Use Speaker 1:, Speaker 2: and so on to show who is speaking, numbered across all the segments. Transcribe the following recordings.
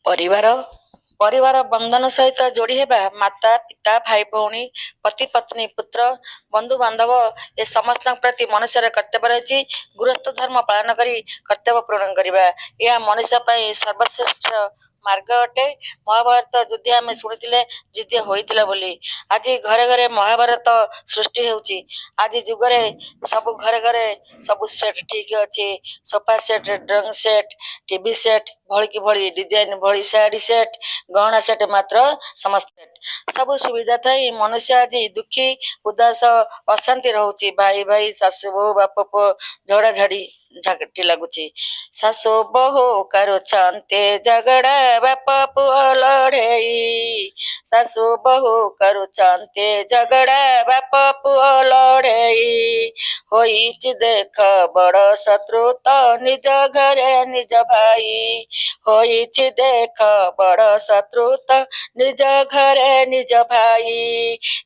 Speaker 1: ପରିବାର ପରିବାର ବନ୍ଧନ ସହିତ ଯୋଡ଼ି ହେବା ମାତା ପିତା ଭାଇ ଭଉଣୀ ପତି ପତ୍ନୀ ପୁତ୍ର ବନ୍ଧୁ ବାନ୍ଧବ ଏ ସମସ୍ତଙ୍କ ପ୍ରତି ମନୁଷ୍ୟର କର୍ତ୍ତବ୍ୟ ରହିଛି। ଗୃହସ୍ଥ ଧର୍ମ ପାଳନ କରି କର୍ତ୍ତବ୍ୟ ପୂରଣ କରିବା ଏହା ମନୁଷ୍ୟ ପାଇଁ ସର୍ବଶ୍ରେଷ୍ଠ ମାର୍ଗ ଅଟେ। ମହାଭାରତ ଯୁଦ୍ଧ ଆମେ ଶୁଣିଥିଲେ ଯୁଦ୍ଧ ହୋଇଥିଲା ବୋଲି ଆଜି ଘରେ ଘରେ ମହାଭାରତ ସୃଷ୍ଟି ହେଉଛି। ଆଜି ଯୁଗରେ ସବୁ ଘରେ ଘରେ ସବୁ ସେଟ୍ ଠିକ୍ ଅଛି। Sofa set, drawing set, TV set, ଭଳିକି ଭଳି ଡିଜାଇନ ଭଳି ଶାଢ଼ୀ ସେଟ୍, ଗହଣା ସେଟ୍ ମାତ୍ର ସମସ୍ତେ ସବୁ ସୁବିଧା ଥାଇ ମନୁଷ୍ୟ ଆଜି ଦୁଃଖୀ ଉଦାସ ଅଶାନ୍ତି ରହୁଛି। ଭାଇ ଭାଇ ଶାଶୁ ବୋହୂ ବାପ ପୁଅ ଝଗଡ଼ା ଝାଟି ଲାଗୁଛି। ଶାଶୁ ବୋହୂ କରୁଛନ୍ତି ଝଗଡ଼ା ବାପ ପୁଅ ଲଢ଼େଇ। ଶାଶୁ ବୋହୂ କରୁଛନ୍ତି ଝଗଡ଼ା ବାପ ପୁଅ ଲଢ଼େଇ। ହୋଇଛି ଦେଖ ବଡ଼ ଶତ୍ରୁ ତ ନିଜ ଘରେ ନିଜ ଭାଇ। ହୋଇଛି ଦେଖ ବଡ଼ ଶତ୍ରୁ ତ ନିଜ ଘରେ ନିଜ ଭାଇ।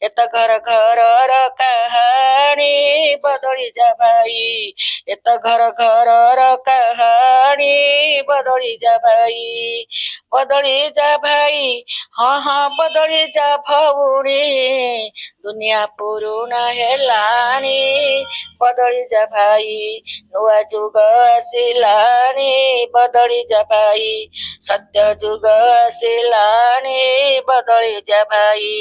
Speaker 1: ଏତ ଘର ଘରର କାହାଣୀ ବଦଳି ଯା ଭାଇ। ଏତ ଘର ଘରର କାହାଣୀ ବଦଳି ଯା ଭାଇ। ବଦଳି ଯା ଭାଇ ହଁ ହଁ ବଦଳି ଯା ଭଉଣୀ। ଦୁନିଆ ପୁରୁଣା ହେଲାଣି ବଦଳି ଯା ଭାଇ। ନୂଆ ଯୁଗ ଆସିଲାଣି ବଦଳି ଯା ଭାଇ। ସତ୍ୟ ଯୁଗ ଆସିଲାଣି ବଦଳି ଯା ଭାଇ।